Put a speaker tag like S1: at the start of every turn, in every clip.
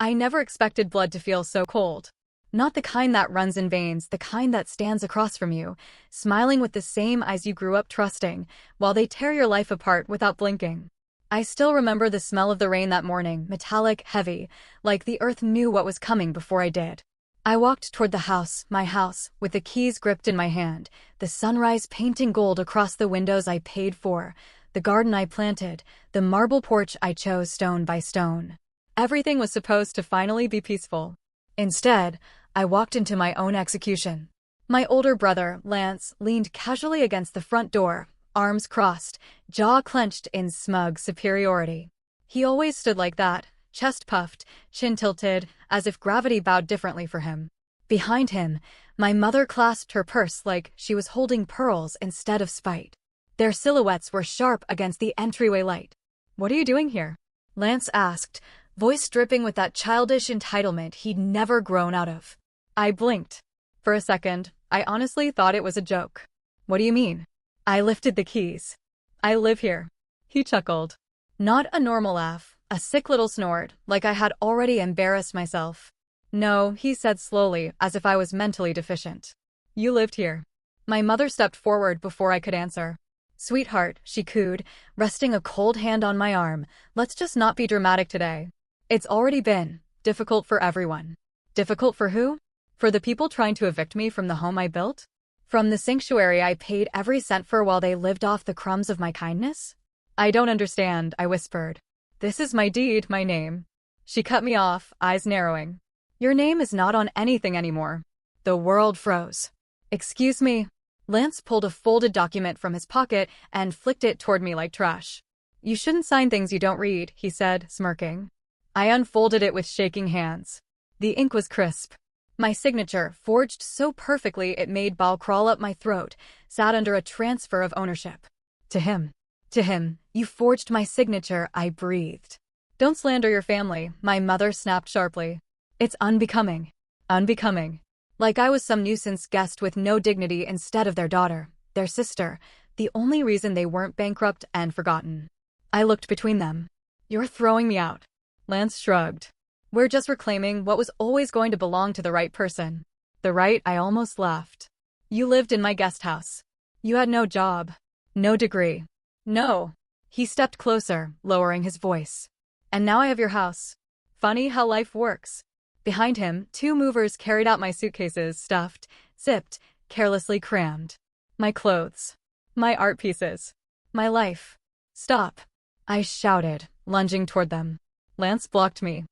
S1: I never expected blood to feel so cold. Not the kind that runs in veins, the kind that stands across from you, smiling with the same eyes you grew up trusting, while they tear your life apart without blinking. I still remember the smell of the rain that morning, metallic, heavy, like the earth knew what was coming before I did. I walked toward the house, my house, with the keys gripped in my hand, the sunrise painting gold across the windows I paid for, the garden I planted, the marble porch I chose stone by stone. Everything was supposed to finally be peaceful. Instead, I walked into my own execution. My older brother, Lance, leaned casually against the front door, arms crossed, jaw clenched in smug superiority. He always stood like that, chest puffed, chin tilted, as if gravity bowed differently for him. Behind him, my mother clasped her purse like she was holding pearls instead of spite. Their silhouettes were sharp against the entryway light. "What are you doing here?" Lance asked, voice dripping with that childish entitlement he'd never grown out of. I blinked. For a second, I honestly thought it was a joke. "What do you mean?" I lifted the keys. "I live here." He chuckled. Not a normal laugh, a sick little snort, like I had already embarrassed myself. "No," he said slowly, as if I was mentally deficient. "You lived here." My mother stepped forward before I could answer. "Sweetheart," she cooed, resting a cold hand on my arm, "let's just not be dramatic today. It's already been difficult for everyone." Difficult for who? For the people trying to evict me from the home I built? From the sanctuary I paid every cent for while they lived off the crumbs of my kindness? "I don't understand," I whispered. "This is my deed, my name." She cut me off, eyes narrowing. "Your name is not on anything anymore." The world froze. "Excuse me." Lance pulled a folded document from his pocket and flicked it toward me like trash. "You shouldn't sign things you don't read," he said, smirking. I unfolded it with shaking hands. The ink was crisp. My signature, forged so perfectly it made bile crawl up my throat, sat under a transfer of ownership. To him. To him. "You forged my signature," I breathed. "Don't slander your family," my mother snapped sharply. "It's unbecoming." Unbecoming. Like I was some nuisance guest with no dignity instead of their daughter, their sister, the only reason they weren't bankrupt and forgotten. I looked between them. "You're throwing me out." Lance shrugged. "We're just reclaiming what was always going to belong to the right person." The right? I almost laughed. "You lived in my guest house. You had no job. No degree. No." He stepped closer, lowering his voice. "And now I have your house. Funny how life works." Behind him, two movers carried out my suitcases, stuffed, zipped, carelessly crammed. My clothes. My art pieces. My life. "Stop," I shouted, lunging toward them. Lance blocked me,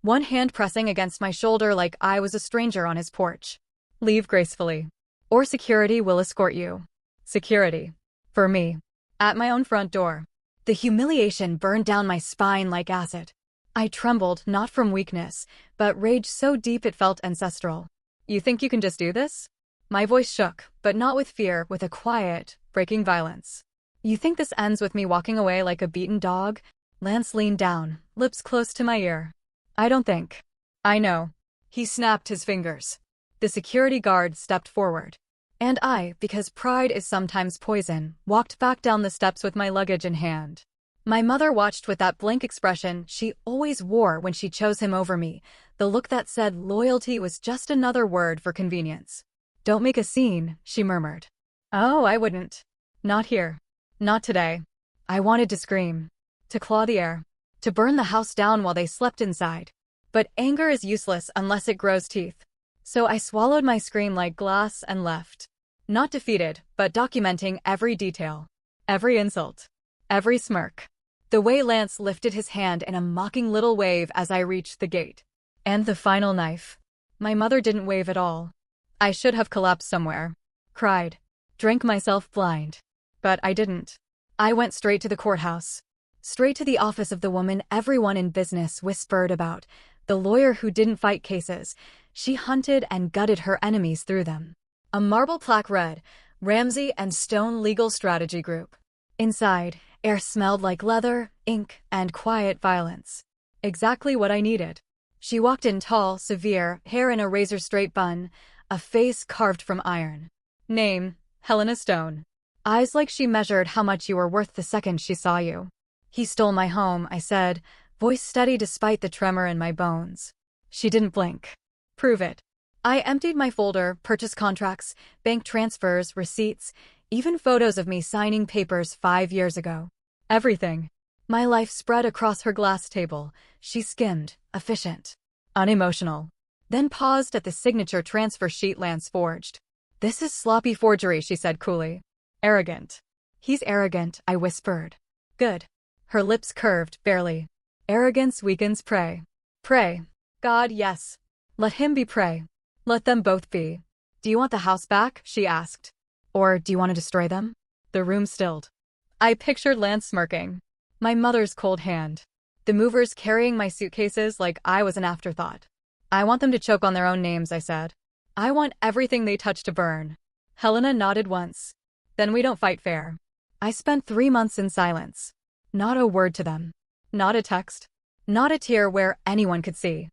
S1: one hand pressing against my shoulder like I was a stranger on his porch. "Leave gracefully, or security will escort you." Security. For me. At my own front door. The humiliation burned down my spine like acid. I trembled, not from weakness, but rage so deep it felt ancestral. "You think you can just do this?" My voice shook, but not with fear, with a quiet, breaking violence. "You think this ends with me walking away like a beaten dog?" Lance leaned down, lips close to my ear. "I don't think." "I know." He snapped his fingers. The security guard stepped forward. And I, because pride is sometimes poison, walked back down the steps with my luggage in hand. My mother watched with that blank expression she always wore when she chose him over me, the look that said loyalty was just another word for convenience. "Don't make a scene," she murmured. "Oh, I wouldn't. Not here. Not today." I wanted to scream, to claw the air, to burn the house down while they slept inside. But anger is useless unless it grows teeth. So I swallowed my scream like glass and left. Not defeated, but documenting every detail. Every insult. Every smirk. The way Lance lifted his hand in a mocking little wave as I reached the gate. And the final knife. My mother didn't wave at all. I should have collapsed somewhere. Cried. Drank myself blind. But I didn't. I went straight to the courthouse. Straight to the office of the woman everyone in business whispered about. The lawyer who didn't fight cases. She hunted and gutted her enemies through them. A marble plaque read, Ramsey and Stone Legal Strategy Group. Inside, air smelled like leather, ink, and quiet violence. Exactly what I needed. She walked in tall, severe, hair in a razor-straight bun, a face carved from iron. Name, Helena Stone. Eyes like she measured how much you were worth the second she saw you. "He stole my home," I said, voice steady despite the tremor in my bones. She didn't blink. Prove it. I emptied my folder, purchase contracts, bank transfers, receipts, even photos of me signing papers 5 years ago. Everything. My life spread across her glass table. She skimmed, efficient, unemotional. Then paused at the signature transfer sheet Lance forged. "This is sloppy forgery," she said coolly. "Arrogant." "He's arrogant," I whispered. "Good." Her lips curved, barely. "Arrogance weakens prey." "Prey." "God, yes. Let him be prey. Let them both be." "Do you want the house back?" she asked. "Or do you want to destroy them?" The room stilled. I pictured Lance smirking. My mother's cold hand. The movers carrying my suitcases like I was an afterthought. "I want them to choke on their own names," I said. "I want everything they touch to burn." Helena nodded once. "Then we don't fight fair." I spent 3 months in silence. Not a word to them. Not a text. Not a tear where anyone could see.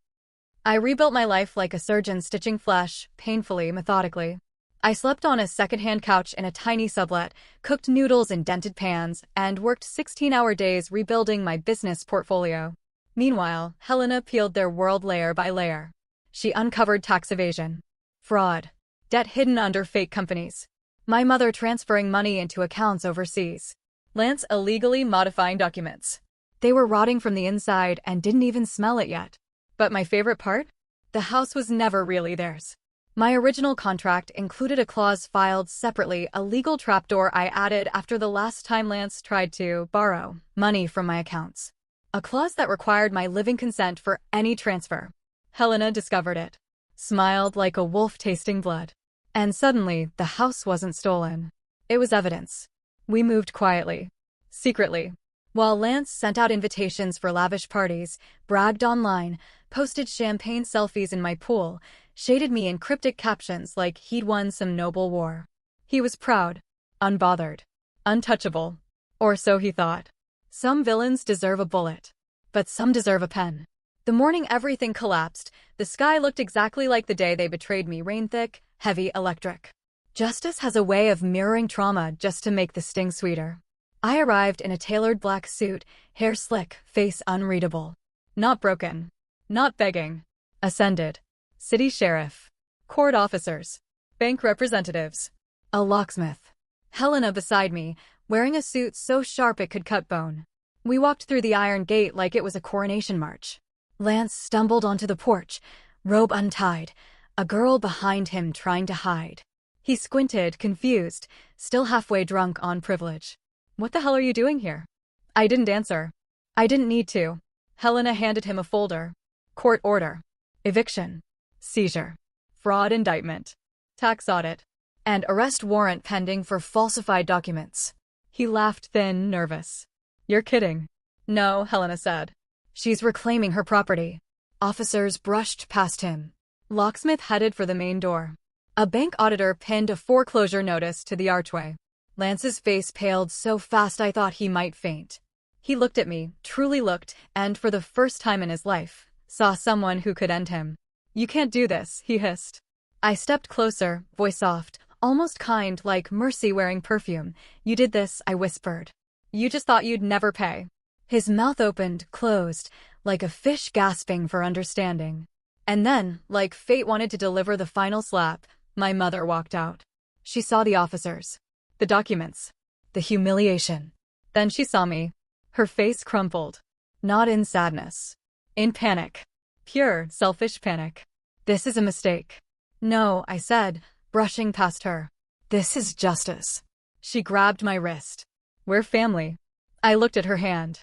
S1: I rebuilt my life like a surgeon stitching flesh, painfully, methodically. I slept on a second-hand couch in a tiny sublet, cooked noodles in dented pans, and worked 16-hour days rebuilding my business portfolio. Meanwhile, Helena peeled their world layer by layer. She uncovered tax evasion, fraud, debt hidden under fake companies, my mother transferring money into accounts overseas, Lance illegally modifying documents. They were rotting from the inside and didn't even smell it yet. But my favorite part? The house was never really theirs. My original contract included a clause filed separately, a legal trapdoor I added after the last time Lance tried to borrow money from my accounts. A clause that required my living consent for any transfer. Helena discovered it, smiled like a wolf tasting blood. And suddenly, the house wasn't stolen. It was evidence. We moved quietly, secretly. While Lance sent out invitations for lavish parties, bragged online, posted champagne selfies in my pool, shaded me in cryptic captions like he'd won some noble war. He was proud, unbothered, untouchable. Or so he thought. Some villains deserve a bullet, but some deserve a pen. The morning everything collapsed, the sky looked exactly like the day they betrayed me, rain-thick, heavy, electric. Justice has a way of mirroring trauma just to make the sting sweeter. I arrived in a tailored black suit, hair slick, face unreadable. Not broken. Not begging. Ascended. City sheriff. Court officers. Bank representatives. A locksmith. Helena beside me, wearing a suit so sharp it could cut bone. We walked through the iron gate like it was a coronation march. Lance stumbled onto the porch, robe untied, a girl behind him trying to hide. He squinted, confused, still halfway drunk on privilege. "What the hell are you doing here?" I didn't answer. I didn't need to. Helena handed him a folder. Court order. Eviction. Seizure. Fraud indictment. Tax audit. And arrest warrant pending for falsified documents. He laughed thin, nervous. "You're kidding." "No," Helena said. "She's reclaiming her property." Officers brushed past him. Locksmith headed for the main door. A bank auditor pinned a foreclosure notice to the archway. Lance's face paled so fast I thought he might faint. He looked at me, truly looked, and for the first time in his life, saw someone who could end him. "You can't do this," he hissed. I stepped closer, voice soft, almost kind, like mercy wearing perfume. "You did this," I whispered. "You just thought you'd never pay." His mouth opened, closed, like a fish gasping for understanding. And then, like fate wanted to deliver the final slap, my mother walked out. She saw the officers, the documents, the humiliation. Then she saw me. Her face crumpled. Not in sadness. In panic. Pure, selfish panic. "This is a mistake." "No," I said, brushing past her. "This is justice." She grabbed my wrist. "We're family." I looked at her hand.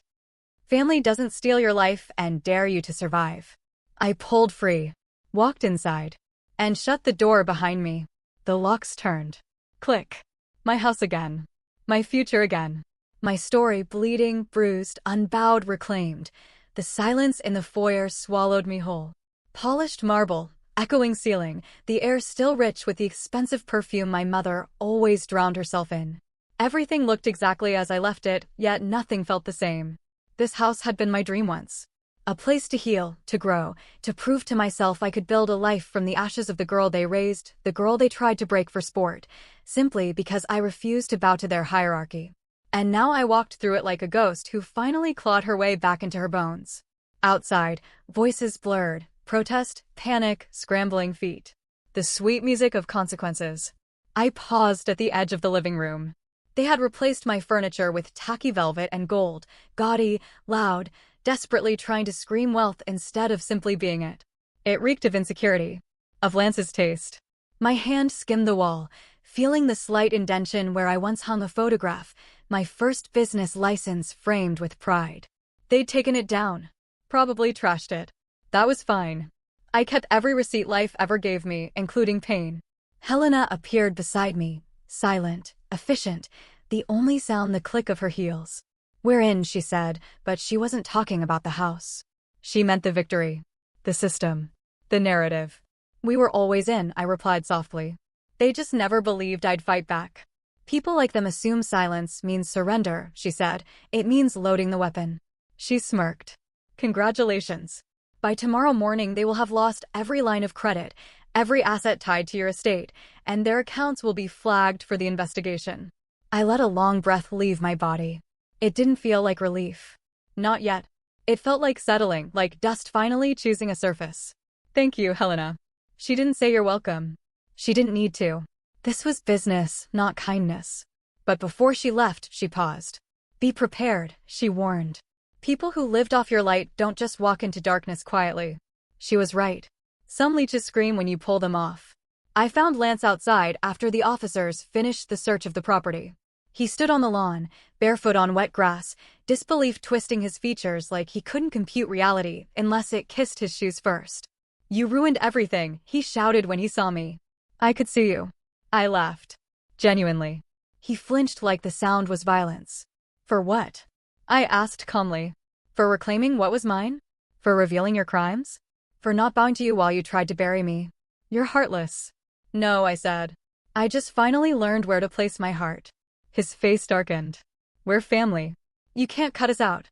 S1: "Family doesn't steal your life and dare you to survive." I pulled free, walked inside, and shut the door behind me. The locks turned. Click. My house again. My future again. My story bleeding, bruised, unbowed, reclaimed. The silence in the foyer swallowed me whole. Polished marble, echoing ceiling, the air still rich with the expensive perfume my mother always drowned herself in. Everything looked exactly as I left it, yet nothing felt the same. This house had been my dream once. A place to heal, to grow, to prove to myself I could build a life from the ashes of the girl they raised, the girl they tried to break for sport, simply because I refused to bow to their hierarchy. And now I walked through it like a ghost who finally clawed her way back into her bones. Outside, voices blurred, protest, panic, scrambling feet. The sweet music of consequences. I paused at the edge of the living room. They had replaced my furniture with tacky velvet and gold, gaudy, loud, desperately trying to scream wealth instead of simply being it. It reeked of insecurity, of Lance's taste. My hand skimmed the wall, feeling the slight indentation where I once hung a photograph, my first business license framed with pride. They'd taken it down. Probably trashed it. That was fine. I kept every receipt life ever gave me, including pain. Helena appeared beside me, silent, efficient, the only sound the click of her heels. "We're in," she said, but she wasn't talking about the house. She meant the victory. The system. The narrative. "We were always in," I replied softly. "They just never believed I'd fight back." "People like them assume silence means surrender," she said. "It means loading the weapon." She smirked. "Congratulations. By tomorrow morning they will have lost every line of credit, every asset tied to your estate, and their accounts will be flagged for the investigation." I let a long breath leave my body. It didn't feel like relief. Not yet. It felt like settling, like dust finally choosing a surface. "Thank you, Helena." She didn't say you're welcome. She didn't need to. This was business, not kindness. But before she left, she paused. "Be prepared," she warned. "People who lived off your light don't just walk into darkness quietly." She was right. Some leeches scream when you pull them off. I found Lance outside after the officers finished the search of the property. He stood on the lawn, barefoot on wet grass, disbelief twisting his features like he couldn't compute reality unless it kissed his shoes first. "You ruined everything," he shouted when he saw me. "I could see you." I laughed. Genuinely. He flinched like the sound was violence. "For what?" I asked calmly. "For reclaiming what was mine? For revealing your crimes? For not bowing to you while you tried to bury me? You're heartless." "No," I said. "I just finally learned where to place my heart." His face darkened. "We're family. You can't cut us out."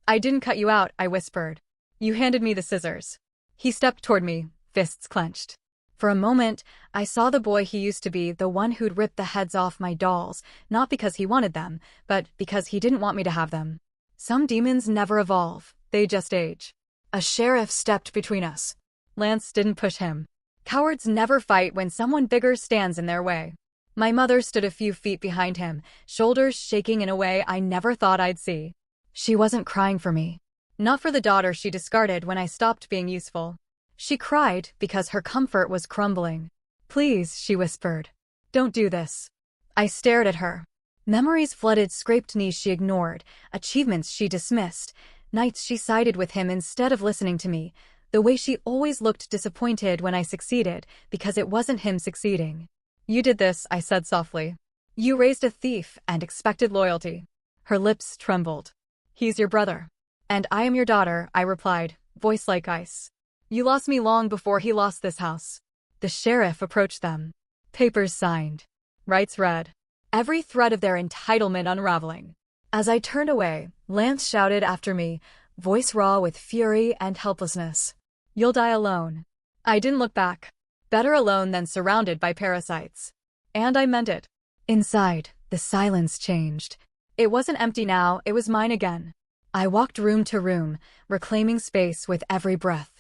S1: "I didn't cut you out," I whispered. "You handed me the scissors." He stepped toward me, fists clenched. For a moment, I saw the boy he used to be, the one who'd ripped the heads off my dolls, not because he wanted them, but because he didn't want me to have them. Some demons never evolve, they just age. A sheriff stepped between us. Lance didn't push him. Cowards never fight when someone bigger stands in their way. My mother stood a few feet behind him, shoulders shaking in a way I never thought I'd see. She wasn't crying for me. Not for the daughter she discarded when I stopped being useful. She cried because her comfort was crumbling. "Please," she whispered. "Don't do this." I stared at her. Memories flooded, scraped knees she ignored, achievements she dismissed, nights she sided with him instead of listening to me, the way she always looked disappointed when I succeeded because it wasn't him succeeding. "You did this," I said softly. "You raised a thief and expected loyalty." Her lips trembled. "He's your brother. And I am your daughter," I replied, voice like ice. "You lost me long before he lost this house." The sheriff approached them. Papers signed. Rights read. Every thread of their entitlement unraveling. As I turned away, Lance shouted after me, voice raw with fury and helplessness. "You'll die alone." I didn't look back. Better alone than surrounded by parasites. And I meant it. Inside, the silence changed. It wasn't empty now, it was mine again. I walked room to room, reclaiming space with every breath.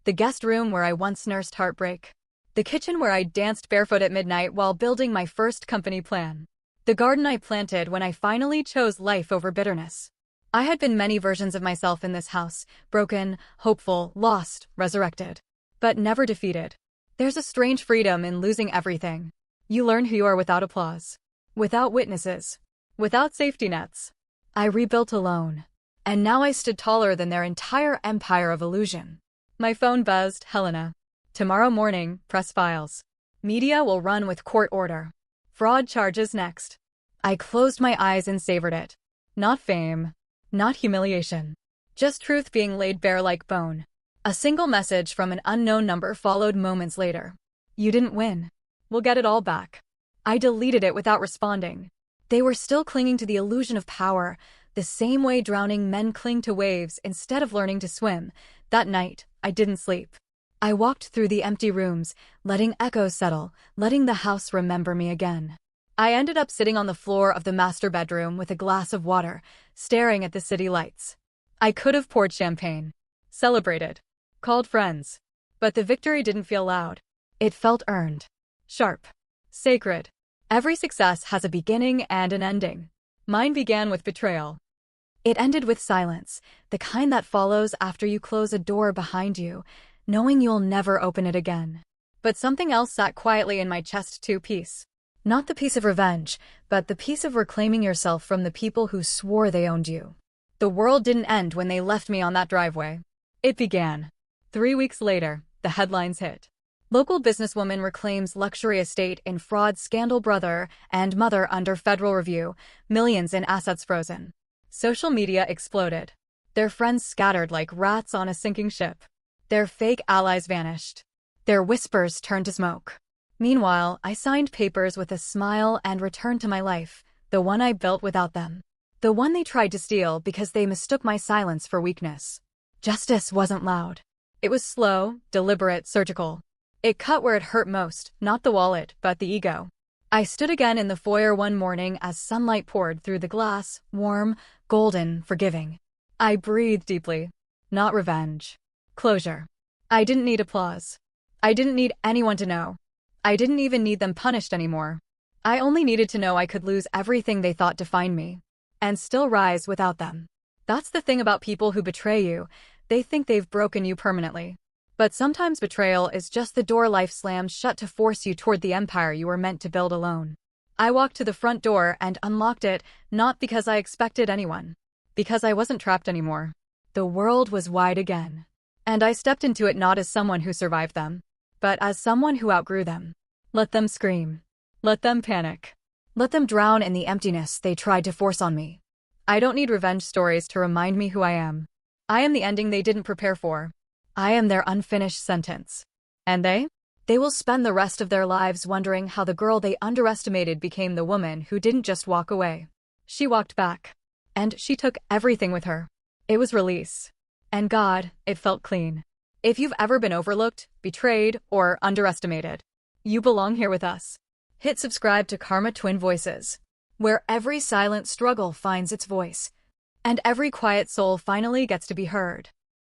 S1: The guest room where I once nursed heartbreak. The kitchen where I danced barefoot at midnight while building my first company plan. The garden I planted when I finally chose life over bitterness. I had been many versions of myself in this house, broken, hopeful, lost, resurrected. But never defeated. There's a strange freedom in losing everything. You learn who you are without applause. Without witnesses. Without safety nets. I rebuilt alone. And now I stood taller than their entire empire of illusion. My phone buzzed. "Helena. Tomorrow morning, press files. Media will run with court order. Fraud charges next." I closed my eyes and savored it. Not fame. Not humiliation. Just truth being laid bare like bone. A single message from an unknown number followed moments later. "You didn't win. We'll get it all back." I deleted it without responding. They were still clinging to the illusion of power, the same way drowning men cling to waves instead of learning to swim. That night, I didn't sleep. I walked through the empty rooms, letting echoes settle, letting the house remember me again. I ended up sitting on the floor of the master bedroom with a glass of water, staring at the city lights. I could have poured champagne. celebrated, called friends. But the victory didn't feel loud. It felt earned, sharp, sacred. Every success has a beginning and an ending. Mine began with betrayal. It ended with silence, the kind that follows after you close a door behind you, knowing you'll never open it again. But something else sat quietly in my chest too, peace. Not the peace of revenge, but the peace of reclaiming yourself from the people who swore they owned you. The world didn't end when they left me on that driveway. It began. 3 weeks later, the headlines hit. Local businesswoman reclaims luxury estate in fraud scandal, brother and mother under federal review, millions in assets frozen. Social media exploded. Their friends scattered like rats on a sinking ship. Their fake allies vanished. Their whispers turned to smoke. Meanwhile, I signed papers with a smile and returned to my life, the one I built without them. The one they tried to steal because they mistook my silence for weakness. Justice wasn't loud. It was slow, deliberate, surgical. It cut where it hurt most, not the wallet, but the ego. I stood again in the foyer one morning as sunlight poured through the glass, warm, golden, forgiving. I breathed deeply. Not revenge. Closure. I didn't need applause. I didn't need anyone to know. I didn't even need them punished anymore. I only needed to know I could lose everything they thought defined me, and still rise without them. That's the thing about people who betray you. They think they've broken you permanently. But sometimes betrayal is just the door life slams shut to force you toward the empire you were meant to build alone. I walked to the front door and unlocked it, not because I expected anyone. Because I wasn't trapped anymore. The world was wide again. And I stepped into it not as someone who survived them, but as someone who outgrew them. Let them scream. Let them panic. Let them drown in the emptiness they tried to force on me. I don't need revenge stories to remind me who I am. I am the ending they didn't prepare for. I am their unfinished sentence. And they will spend the rest of their lives wondering how the girl they underestimated became the woman who didn't just walk away. She walked back. And she took everything with her. It was release. And God, it felt clean. If you've ever been overlooked, betrayed, or underestimated, you belong here with us. Hit subscribe to Karma Twin Voices, where every silent struggle finds its voice, and every quiet soul finally gets to be heard.